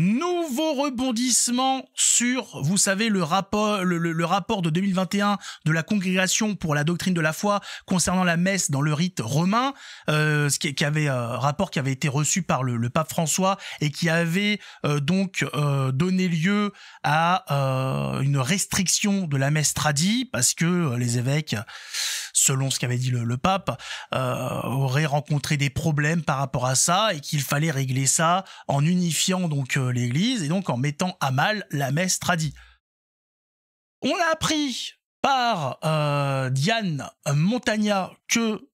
Nouveau rebondissement sur, vous savez, le rapport de 2021 de la Congrégation pour la doctrine de la foi concernant la messe dans le rite romain, rapport qui avait été reçu par le pape François et qui avait donc donné lieu à une restriction de la messe tradie parce que les évêques, selon ce qu'avait dit le pape, auraient rencontré des problèmes par rapport à ça et qu'il fallait régler ça en unifiant donc l'Église et donc en mettant à mal la messe tradie. On a appris par Diane Montagna que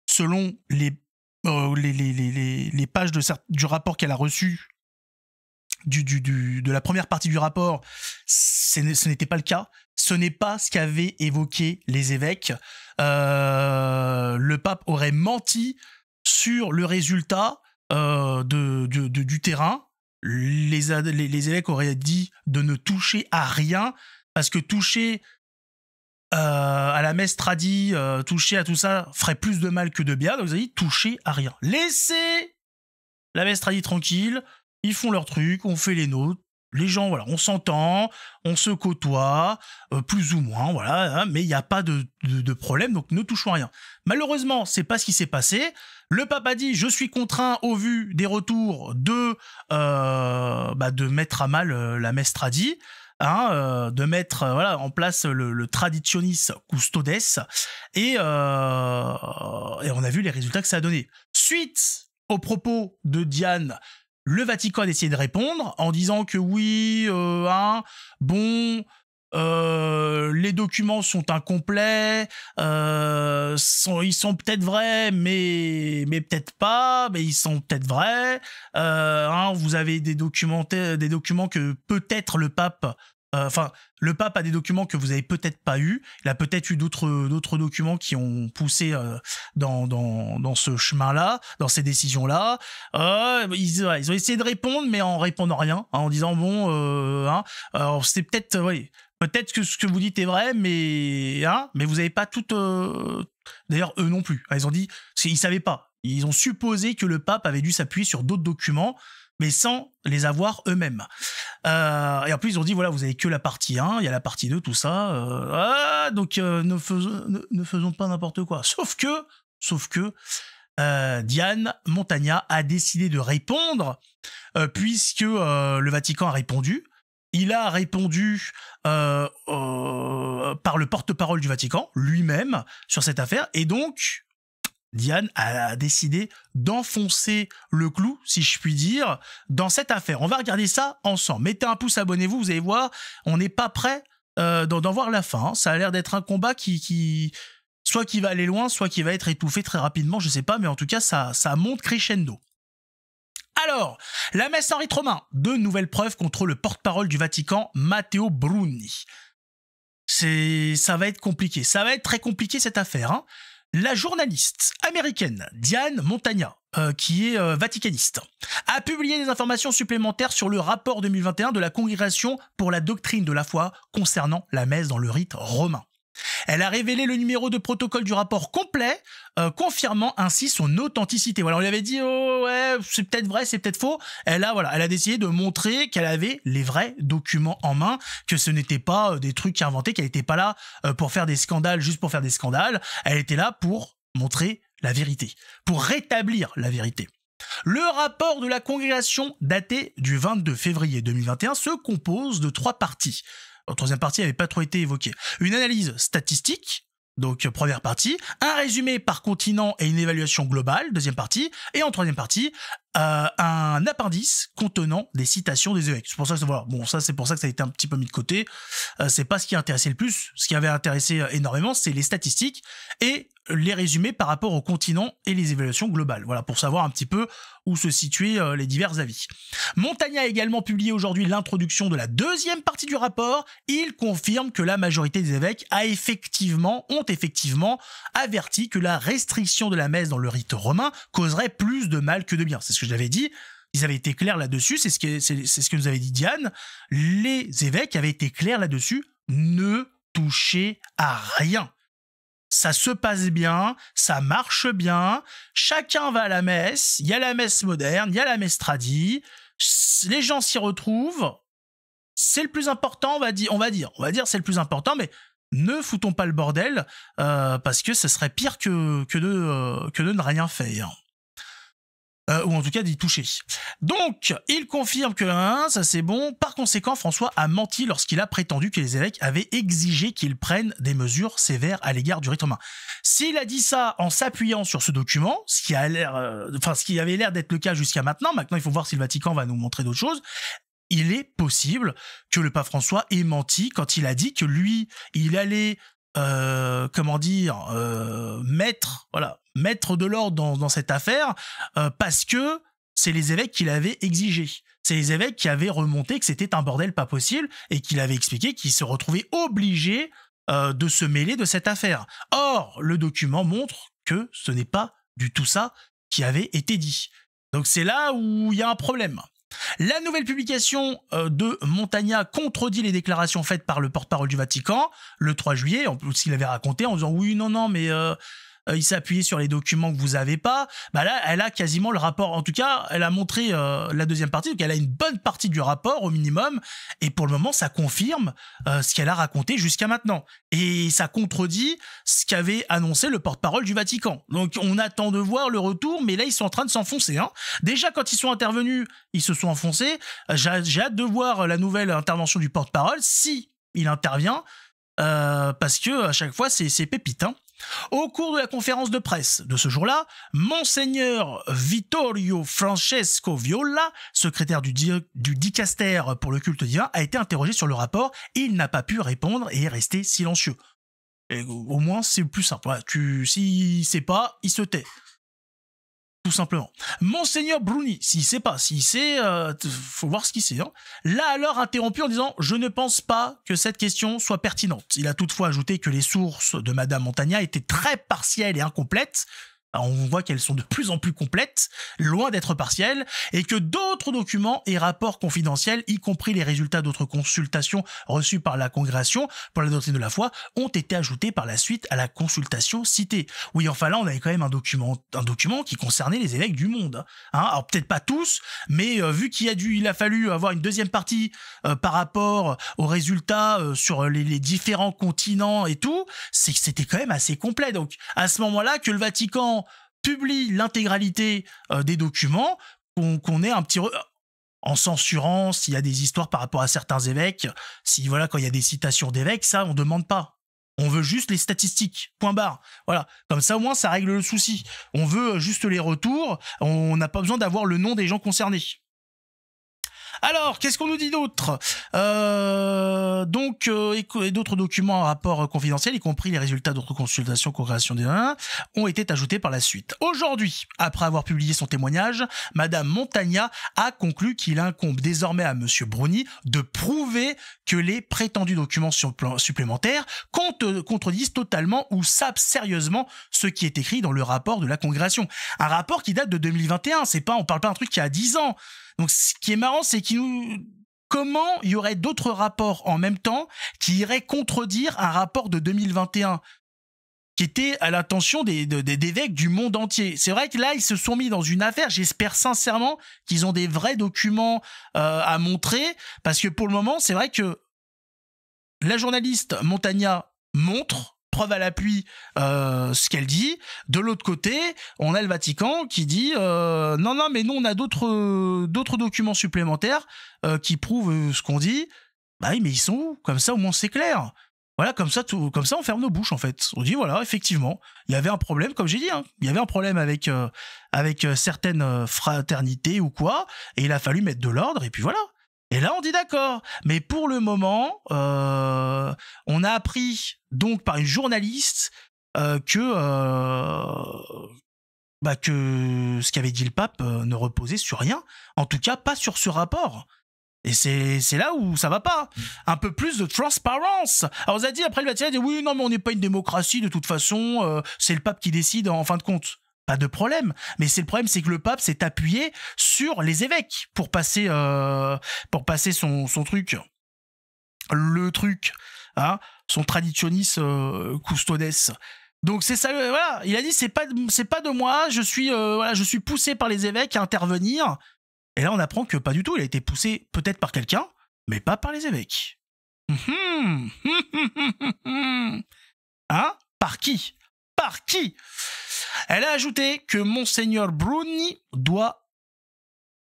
selon les pages du rapport qu'elle a reçu de la première partie du rapport, ce n'était pas le cas. Ce n'est pas ce qu'avaient évoqué les évêques. Le pape aurait menti sur le résultat du terrain. Les évêques auraient dit de ne toucher à rien, parce que toucher à la messe tradie, toucher à tout ça ferait plus de mal que de bien. Donc vous avez dit toucher à rien. Laissez la messe tradie tranquille, ils font leur truc, on fait les nôtres. Les gens, voilà, on s'entend, on se côtoie, plus ou moins, voilà, hein, mais il n'y a pas de problème, donc ne touchons à rien. Malheureusement, c'est pas ce qui s'est passé. Le pape a dit, je suis contraint, au vu des retours, de mettre à mal la messe tradie, hein, de mettre en place le traditionis custodes, et on a vu les résultats que ça a donné. Suite aux propos de Diane, le Vatican a décidé de répondre en disant que oui, les documents sont incomplets, ils sont peut-être vrais, mais peut-être pas, mais ils sont peut-être vrais. Vous avez des documents que peut-être le pape... le pape a des documents que vous avez peut-être pas eu. Il a peut-être eu d'autres documents qui ont poussé dans ce chemin-là, dans ces décisions-là. Ils ont essayé de répondre, mais en répondant rien, en disant alors c'est peut-être, peut-être que ce que vous dites est vrai, mais vous avez pas tout. D'ailleurs, eux non plus. Ils ont dit, ils savaient pas. Ils ont supposé que le pape avait dû s'appuyer sur d'autres documents, mais sans les avoir eux-mêmes. Et en plus, ils ont dit, voilà, vous avez que la partie 1, il y a la partie 2, tout ça. Donc, ne faisons pas n'importe quoi. Sauf que Diane Montagna a décidé de répondre, puisque le Vatican a répondu. Il a répondu par le porte-parole du Vatican, lui-même, sur cette affaire. Et donc... Diane a décidé d'enfoncer le clou, si je puis dire, dans cette affaire. On va regarder ça ensemble. Mettez un pouce, abonnez-vous, vous allez voir, on n'est pas prêt d'en voir la fin. Hein. Ça a l'air d'être un combat qui va aller loin, soit qui va être étouffé très rapidement, je sais pas, mais en tout cas, ça monte crescendo. Alors, la messe en rite romain, de nouvelles preuves contre le porte-parole du Vatican, Matteo Bruni. Ça va être compliqué, ça va être très compliqué cette affaire, hein. La journaliste américaine Diane Montagna, qui est vaticaniste, a publié des informations supplémentaires sur le rapport 2021 de la Congrégation pour la doctrine de la foi concernant la messe dans le rite romain. Elle a révélé le numéro de protocole du rapport complet, confirmant ainsi son authenticité. Voilà, on lui avait dit, oh ouais, c'est peut-être vrai, c'est peut-être faux. Elle a décidé de montrer qu'elle avait les vrais documents en main, que ce n'était pas des trucs inventés, qu'elle n'était pas là pour faire des scandales, juste pour faire des scandales. Elle était là pour montrer la vérité, pour rétablir la vérité. Le rapport de la congrégation daté du 22 février 2021 se compose de 3 parties. La troisième partie n'avait pas trop été évoquée. Une analyse statistique, donc première partie, un résumé par continent et une évaluation globale, deuxième partie, et en troisième partie, un appendice contenant des citations des évêques. C'est pour ça que c'est pour ça que ça a été un petit peu mis de côté. C'est pas ce qui intéressait le plus. Ce qui avait intéressé énormément, c'est les statistiques et les résumés par rapport au continent et les évaluations globales. Voilà, pour savoir un petit peu où se situaient les divers avis. Montagna a également publié aujourd'hui l'introduction de la deuxième partie du rapport. Il confirme que la majorité des évêques ont effectivement averti que la restriction de la messe dans le rite romain causerait plus de mal que de bien. C'est ce que j'avais dit. Ils avaient été clairs là-dessus. C'est ce que nous avait dit Diane. Les évêques avaient été clairs là-dessus. Ne touchez à rien. Ça se passe bien, ça marche bien, chacun va à la messe, il y a la messe moderne, il y a la messe tradie, les gens s'y retrouvent, c'est le plus important, on va dire c'est le plus important, mais ne foutons pas le bordel, parce que ce serait pire que de ne rien faire. Ou en tout cas d'y toucher. Donc, il confirme que ça c'est bon. Par conséquent, François a menti lorsqu'il a prétendu que les évêques avaient exigé qu'ils prennent des mesures sévères à l'égard du rite romain. S'il a dit ça en s'appuyant sur ce document, ce qui avait l'air d'être le cas jusqu'à maintenant, il faut voir si le Vatican va nous montrer d'autres choses, il est possible que le pape François ait menti quand il a dit que lui, il allait mettre de l'ordre dans cette affaire, parce que c'est les évêques qui l'avaient exigé. C'est les évêques qui avaient remonté que c'était un bordel pas possible et qu'il avait expliqué qu'ils se retrouvaient obligés de se mêler de cette affaire. Or, le document montre que ce n'est pas du tout ça qui avait été dit. Donc c'est là où il y a un problème. La nouvelle publication de Montagna contredit les déclarations faites par le porte-parole du Vatican le 3 juillet, en plus il avait raconté en disant oui, non, mais il s'est appuyé sur les documents que vous avez pas. Bah là, elle a quasiment le rapport, en tout cas, elle a montré la deuxième partie, donc elle a une bonne partie du rapport au minimum, et pour le moment, ça confirme ce qu'elle a raconté jusqu'à maintenant. Et ça contredit ce qu'avait annoncé le porte-parole du Vatican. Donc on attend de voir le retour, mais là, ils sont en train de s'enfoncer. Déjà, quand ils sont intervenus, ils se sont enfoncés. J'ai hâte de voir la nouvelle intervention du porte-parole, si il intervient, parce que à chaque fois, c'est pépite. Au cours de la conférence de presse de ce jour-là, Monseigneur Vittorio Francesco Viola, secrétaire du dicaster pour le culte divin, a été interrogé sur le rapport. Il n'a pas pu répondre et est resté silencieux. Et au moins, c'est plus simple. Voilà, s'il sait pas, il se tait. Tout simplement. Monseigneur Bruni, s'il sait, faut voir ce qu'il sait. L'a alors interrompu en disant « Je ne pense pas que cette question soit pertinente ». Il a toutefois ajouté que les sources de Madame Montagna étaient très partielles et incomplètes. Alors, on voit qu'elles sont de plus en plus complètes, loin d'être partielles, et que d'autres documents et rapports confidentiels, y compris les résultats d'autres consultations reçues par la congrégation pour la doctrine de la foi, ont été ajoutés par la suite à la consultation citée. Oui, enfin là, on avait quand même un document qui concernait les évêques du monde. Alors peut-être pas tous, mais vu il a fallu avoir une deuxième partie par rapport aux résultats sur les différents continents et tout, c'est que c'était quand même assez complet. Donc à ce moment-là, que le Vatican publie l'intégralité des documents, qu'on ait un petit... en censurant s'il y a des histoires par rapport à certains évêques, quand il y a des citations d'évêques, ça, on demande pas. On veut juste les statistiques, point barre. Voilà, comme ça au moins ça règle le souci. On veut juste les retours, on n'a pas besoin d'avoir le nom des gens concernés. Alors, qu'est-ce qu'on nous dit d'autre? Et d'autres documents en rapport confidentiel, y compris les résultats d'autres consultations, congrégation des ont été ajoutés par la suite. Aujourd'hui, après avoir publié son témoignage, Madame Montagna a conclu qu'il incombe désormais à Monsieur Bruni de prouver que les prétendus documents supplémentaires contredisent totalement ou sapent sérieusement ce qui est écrit dans le rapport de la congrégation. Un rapport qui date de 2021, on parle pas d'un truc qui a 10 ans. Donc, ce qui est marrant, c'est comment il y aurait d'autres rapports en même temps qui iraient contredire un rapport de 2021 qui était à l'attention des évêques du monde entier. C'est vrai que là, ils se sont mis dans une affaire. J'espère sincèrement qu'ils ont des vrais documents à montrer, parce que pour le moment, c'est vrai que la journaliste Montagna montre, preuve à l'appui, ce qu'elle dit. De l'autre côté, on a le Vatican qui dit non, mais nous on a d'autres documents supplémentaires qui prouvent ce qu'on dit. Bah oui, mais ils sont où? Comme ça au moins c'est clair. Voilà, comme ça on ferme nos bouches en fait. On dit voilà, effectivement, il y avait un problème, comme j'ai dit, il y avait un problème avec certaines fraternités ou quoi, et il a fallu mettre de l'ordre, et puis voilà. Et là, on dit d'accord. Mais pour le moment, on a appris donc par une journaliste que ce qu'avait dit le pape ne reposait sur rien. En tout cas, pas sur ce rapport. Et c'est là où ça va pas. Un peu plus de transparence. Alors, on a dit, après le Vatican, il a dit, oui, non, mais on n'est pas une démocratie de toute façon. C'est le pape qui décide en fin de compte. Pas de problème, mais le problème, c'est que le pape s'est appuyé sur les évêques pour passer son truc, son traditionis custodes. Donc c'est ça, voilà. Il a dit c'est pas de moi, je suis poussé par les évêques à intervenir. Et là, on apprend que pas du tout, il a été poussé peut-être par quelqu'un, mais pas par les évêques. Hein? Par qui? Par qui? Elle a ajouté que Monseigneur Bruni doit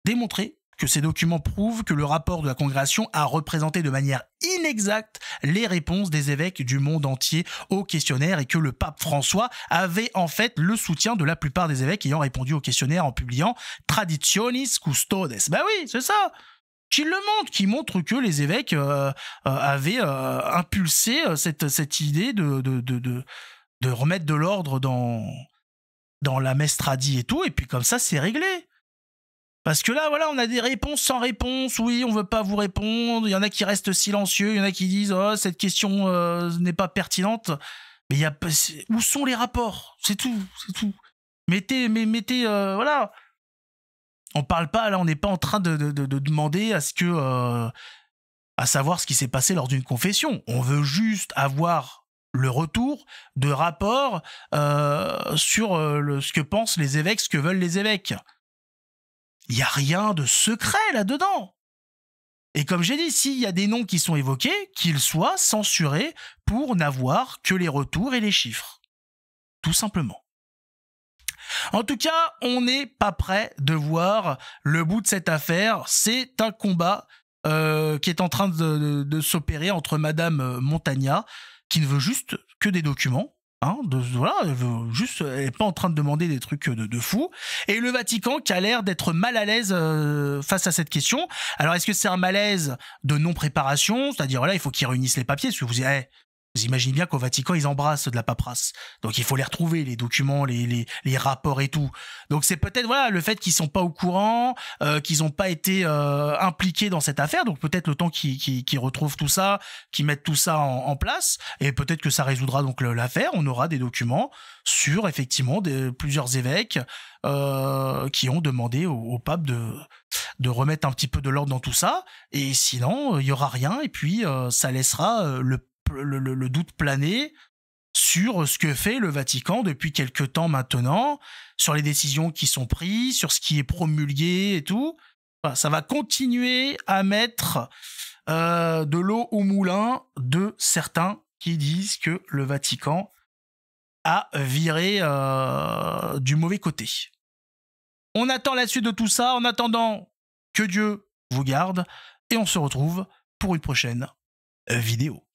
démontrer que ces documents prouvent que le rapport de la congrégation a représenté de manière inexacte les réponses des évêques du monde entier au questionnaire et que le pape François avait en fait le soutien de la plupart des évêques ayant répondu au questionnaire en publiant Traditionis Custodes. Bah oui, c'est ça, qui le montre, qui montre que les évêques avaient impulsé cette idée de remettre de l'ordre dans la messe tradie et tout, et puis comme ça c'est réglé. Parce que là, voilà, on a des réponses sans réponse. Oui, on veut pas vous répondre. Il y en a qui restent silencieux. Il y en a qui disent oh, cette question n'est pas pertinente. Mais où sont les rapports? C'est tout, c'est tout. Mettez, voilà. On parle pas là. On n'est pas en train de demander à savoir ce qui s'est passé lors d'une confession. On veut juste avoir le retour de rapports sur ce que pensent les évêques, ce que veulent les évêques. Il n'y a rien de secret là-dedans. Et comme j'ai dit, s'il y a des noms qui sont évoqués, qu'ils soient censurés pour n'avoir que les retours et les chiffres. Tout simplement. En tout cas, on n'est pas prêt de voir le bout de cette affaire. C'est un combat qui est en train de s'opérer entre Madame Montagna, qui ne veut juste que des documents. Voilà, elle n'est pas en train de demander des trucs de fou. Et le Vatican qui a l'air d'être mal à l'aise face à cette question. Alors, est-ce que c'est un malaise de non-préparation? C'est-à-dire, voilà, il faut qu'ils réunissent les papiers. Parce que vous imaginez bien qu'au Vatican, ils embrassent de la paperasse. Donc, il faut les retrouver, les documents, les rapports et tout. Donc, c'est peut-être voilà le fait qu'ils sont pas au courant, qu'ils n'ont pas été impliqués dans cette affaire. Donc, peut-être le temps qu'ils retrouvent tout ça, qu'ils mettent tout ça en place. Et peut-être que ça résoudra donc l'affaire. On aura des documents sur, effectivement, plusieurs évêques qui ont demandé au pape de remettre un petit peu de l'ordre dans tout ça. Et sinon, il y aura rien. Et puis, ça laissera le doute planer sur ce que fait le Vatican depuis quelque temps maintenant, sur les décisions qui sont prises, sur ce qui est promulgué et tout. Voilà, ça va continuer à mettre de l'eau au moulin de certains qui disent que le Vatican a viré du mauvais côté. On attend la suite de tout ça. En attendant, que Dieu vous garde et on se retrouve pour une prochaine vidéo.